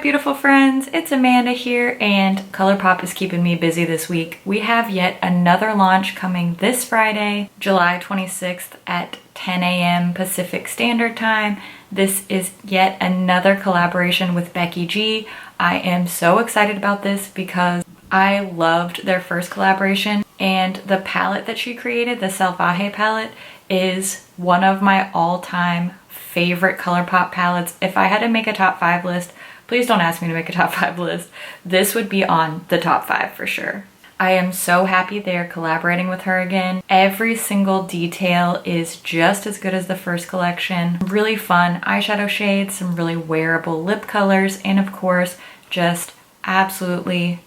beautiful friends? It's Amanda here, and ColourPop is keeping me busy this week. We have yet another launch coming this Friday, July 26th at 10 a.m. Pacific Standard Time. This is yet another collaboration with Becky G. I am so excited about this because I loved their first collaboration, and the palette that she created, the SALVAJE palette, is one of my all-time favorite ColourPop palettes. If I had to make a top 5 list, please don't ask me to make a top 5 list, this would be on the top 5 for sure. I am so happy they're collaborating with her again. Every single detail is just as good as the first collection. Really fun eyeshadow shades, some really wearable lip colors, and of course, just absolutely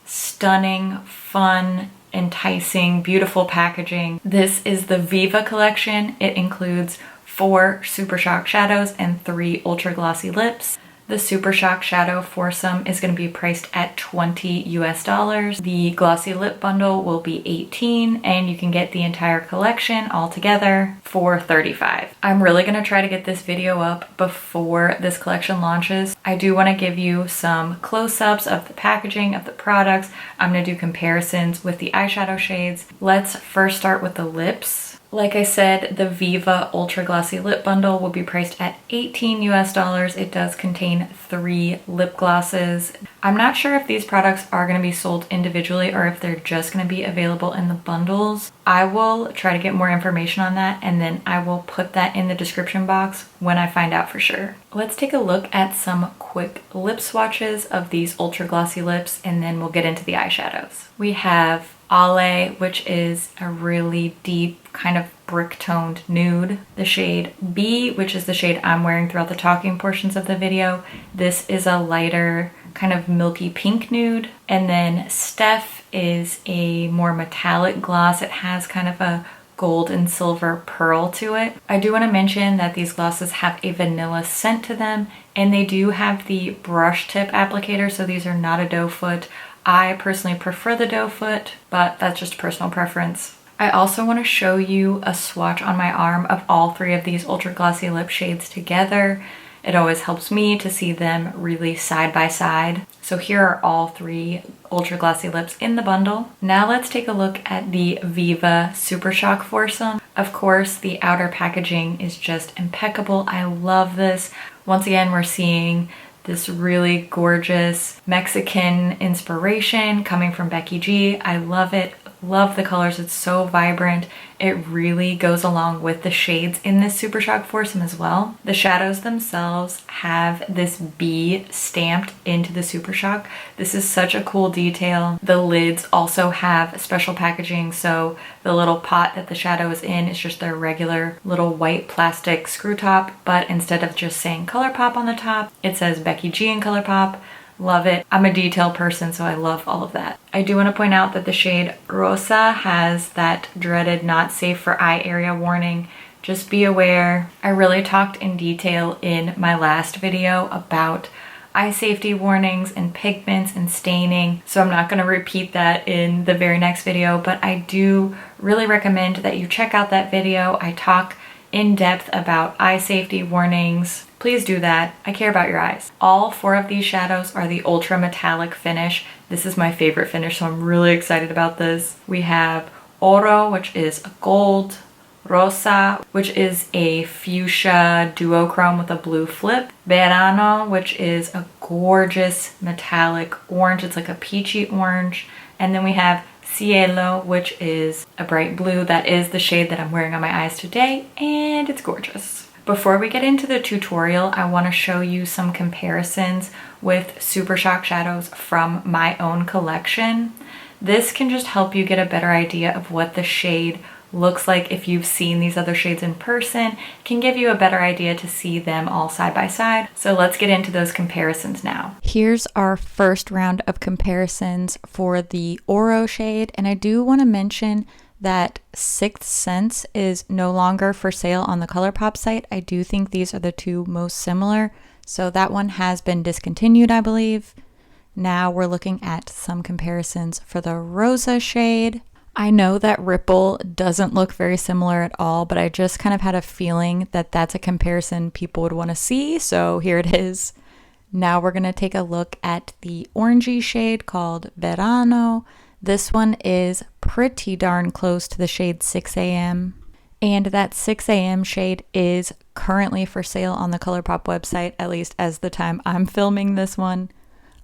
stunning, fun, enticing, beautiful packaging. This is the Viva Collection. It includes 4 Super Shock shadows and 3 ultra glossy lips. The Super Shock shadow foursome is going to be priced at $20 US. The glossy lip bundle will be $18, and you can get the entire collection all together for $35. I'm really going to try to get this video up before this collection launches. I do want to give you some close-ups of the packaging of the products. I'm going to do comparisons with the eyeshadow shades. Let's first start with the lips. Like I said, the Viva Ultra Glossy Lip Bundle will be priced at $18 US. It does contain 3 lip glosses. I'm not sure if these products are going to be sold individually or if they're just going to be available in the bundles. I will try to get more information on that, and then I will put that in the description box when I find out for sure. Let's take a look at some quick lip swatches of these ultra glossy lips, and then we'll get into the eyeshadows. We have Ale, which is a really deep kind of brick toned nude. The shade B, which is the shade I'm wearing throughout the talking portions of the video. This is a lighter kind of milky pink nude. And then Steph is a more metallic gloss. It has kind of a gold and silver pearl to it. I do want to mention that these glosses have a vanilla scent to them, and they do have the brush tip applicator, so these are not a doe foot. I personally prefer the doe foot, but that's just personal preference. I also want to show you a swatch on my arm of all 3 of these ultra glossy lip shades together. It always helps me to see them really side by side. So here are all 3 ultra glossy lips in the bundle. Now let's take a look at the Viva Super Shock foursome. Of course, the outer packaging is just impeccable. I love this. Once again, we're seeing this really gorgeous Mexican inspiration coming from Becky G. I love it. Love the colors. It's so vibrant. It really goes along with the shades in this Super Shock foursome as well. The shadows themselves have this B stamped into the Super Shock. This is such a cool detail. The lids also have special packaging, so the little pot that the shadow is in is just their regular little white plastic screw top, but instead of just saying ColourPop on the top, it says Becky G in ColourPop. Love it. I'm a detail person, so I love all of that. I do want to point out that the shade Rosa has that dreaded not safe for eye area warning. Just be aware. I really talked in detail in my last video about eye safety warnings and pigments and staining, so I'm not going to repeat that in the very next video, but I do really recommend that you check out that video. I talk in depth about eye safety warnings. Please do that. I care about your eyes. All 4 of these shadows are the ultra metallic finish. This is my favorite finish, so I'm really excited about this. We have Oro, which is a gold, Rosa, which is a fuchsia duochrome with a blue flip, Verano, which is a gorgeous metallic orange. It's like a peachy orange. And then we have CIELO, which is a bright blue. That is the shade that I'm wearing on my eyes today, and it's gorgeous. Before we get into the tutorial, I want to show you some comparisons with Super Shock shadows from my own collection. This can just help you get a better idea of what the shade looks like if you've seen these other shades in person. Can give you a better idea to see them all side by side. So let's get into those comparisons now. Here's our first round of comparisons for the Oro shade, and I do want to mention that Sixth Sense is no longer for sale on the ColourPop site. I do think these are the 2 most similar, so that one has been discontinued, I believe. Now we're looking at some comparisons for the Rosa shade. I know that Ripple doesn't look very similar at all, but I just kind of had a feeling that that's a comparison people would want to see, so here it is. Now we're gonna take a look at the orangey shade called Verano. This one is pretty darn close to the shade 6 a.m. And that 6 a.m. shade is currently for sale on the ColourPop website, at least as the time I'm filming this one.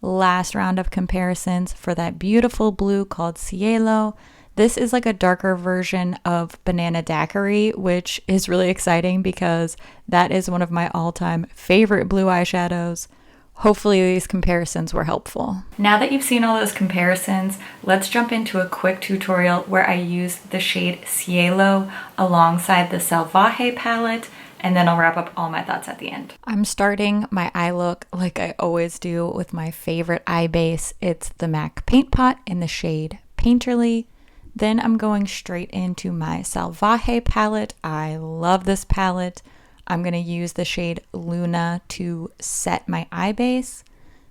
Last round of comparisons for that beautiful blue called CIELO. This is like a darker version of Banana Daiquiri, which is really exciting because that is one of my all-time favorite blue eyeshadows. Hopefully these comparisons were helpful. Now that you've seen all those comparisons, let's jump into a quick tutorial where I use the shade CIELO alongside the SALVAJE palette, and then I'll wrap up all my thoughts at the end. I'm starting my eye look like I always do with my favorite eye base. It's the MAC Paint Pot in the shade Painterly. Then I'm going straight into my SALVAJE palette. I love this palette. I'm going to use the shade Luna to set my eye base.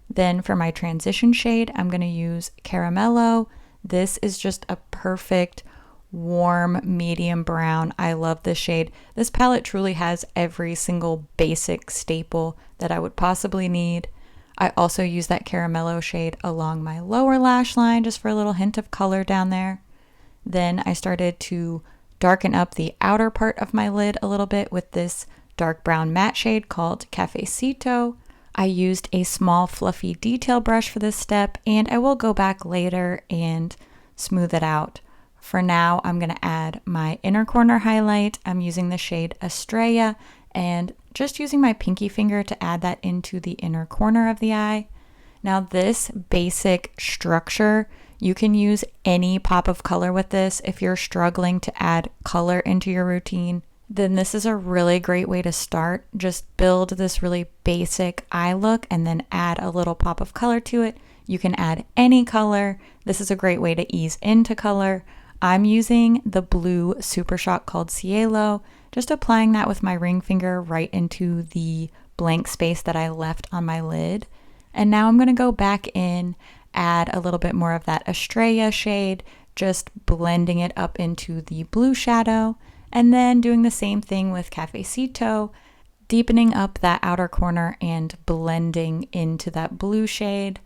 Then for my transition shade, I'm going to use Caramelo. This is just a perfect warm medium brown. I love this shade. This palette truly has every single basic staple that I would possibly need. I also use that Caramelo shade along my lower lash line just for a little hint of color down there. Then I started to darken up the outer part of my lid a little bit with this dark brown matte shade called CAFECITO. I used a small fluffy detail brush for this step, and I will go back later and smooth it out. For now, I'm going to add my inner corner highlight. I'm using the shade Estrella and just using my pinky finger to add that into the inner corner of the eye. Now this basic structure, you can use any pop of color with this. If you're struggling to add color into your routine, then this is a really great way to start. Just build this really basic eye look and then add a little pop of color to it. You can add any color. This is a great way to ease into color. I'm using the blue Super Shock called CIELO, just applying that with my ring finger right into the blank space that I left on my lid. And now I'm going to go back in, add a little bit more of that Estrella shade, just blending it up into the blue shadow. And then doing the same thing with CAFECITO, deepening up that outer corner and blending into that blue shade.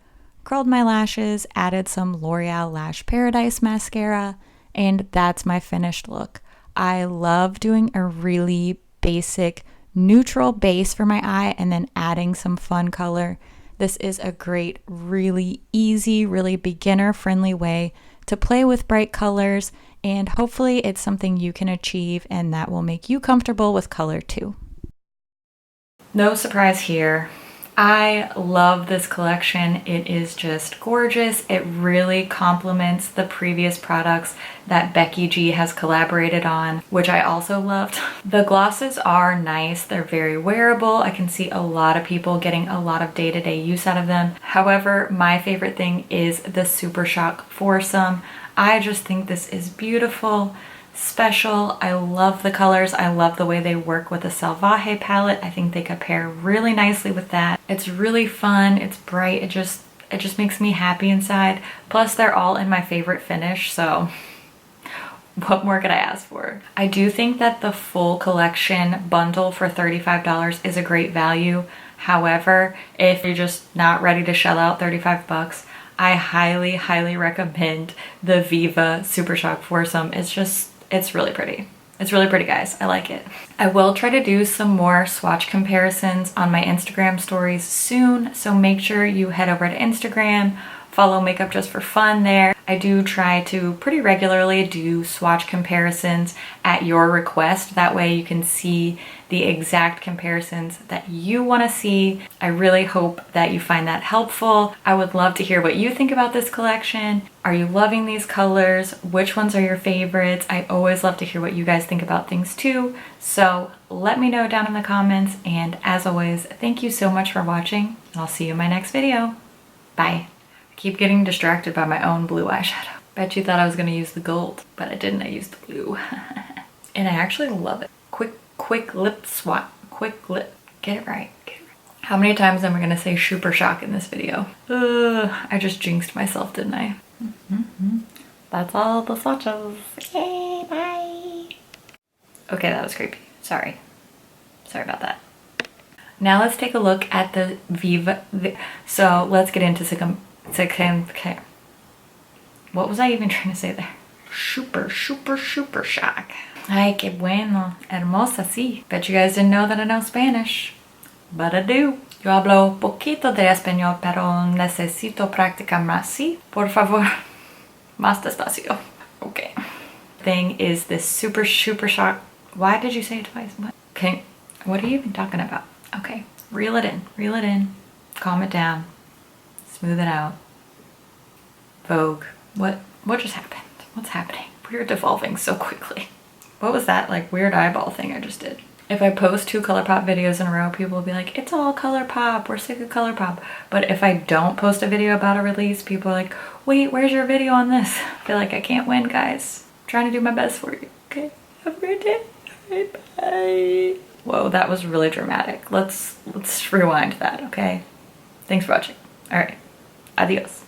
Curled my lashes, added some L'Oreal Lash Paradise mascara, and that's my finished look. I love doing a really basic neutral base for my eye and then adding some fun color. This is a great, really easy, really beginner-friendly way to play with bright colors, and hopefully it's something you can achieve and that will make you comfortable with color too. No surprise here. I love this collection. It is just gorgeous. It really complements the previous products that Becky G has collaborated on, which I also loved. The glosses are nice. They're very wearable. I can see a lot of people getting a lot of day-to-day use out of them. However, my favorite thing is the Super Shock Foursome. I just think this is beautiful, special. I love the colors. I love the way they work with the SALVAJE palette. I think they could pair really nicely with that. It's really fun. It's bright. It just makes me happy inside. Plus they're all in my favorite finish, so what more could I ask for? I do think that the full collection bundle for $35 is a great value. However, if you're just not ready to shell out 35 bucks, I highly, highly recommend the Viva Super Shock Foursome. It's really pretty. It's really pretty, guys. I like it. I will try to do some more swatch comparisons on my Instagram stories soon, so make sure you head over to Instagram, follow Makeup.Just.For.Fun there. I do try to pretty regularly do swatch comparisons at your request. That way you can see the exact comparisons that you want to see. I really hope that you find that helpful. I would love to hear what you think about this collection. Are you loving these colors? Which ones are your favorites? I always love to hear what you guys think about things too. So let me know down in the comments. And as always, thank you so much for watching. And I'll see you in my next video. Bye. I keep getting distracted by my own blue eyeshadow. Bet you thought I was going to use the gold, but I didn't. I used the blue. And I actually love it. Quick lip swat. Quick lip. Get it right. Get it right. How many times am I going to say Super Shock in this video? I just jinxed myself, didn't I? That's all the swatches. Yay, bye. Okay, that was creepy. Sorry about that. Now let's take a look at the so let's get into what was I even trying to say there? Super shock. Ay, qué bueno. Hermosa, sí. Bet you guys didn't know that I know Spanish. But I do. Yo hablo poquito de español, pero necesito practicar más, sí? Por favor. Más despacio. Okay. Thing is this super shock. Why did you say it twice? What? Okay. What are you even talking about? Okay. Reel it in. Calm it down. Smooth it out. Vogue. What just happened? What's happening? We're devolving so quickly. What was that like weird eyeball thing I just did? If I post 2 ColourPop videos in a row, people will be like, it's all ColourPop, we're sick of ColourPop. But if I don't post a video about a release, people are like, wait, where's your video on this? I feel like I can't win, guys. I'm trying to do my best for you, okay? Have a great day. All right, bye. Whoa, that was really dramatic. Let's rewind that, okay? Thanks for watching. All right, adios.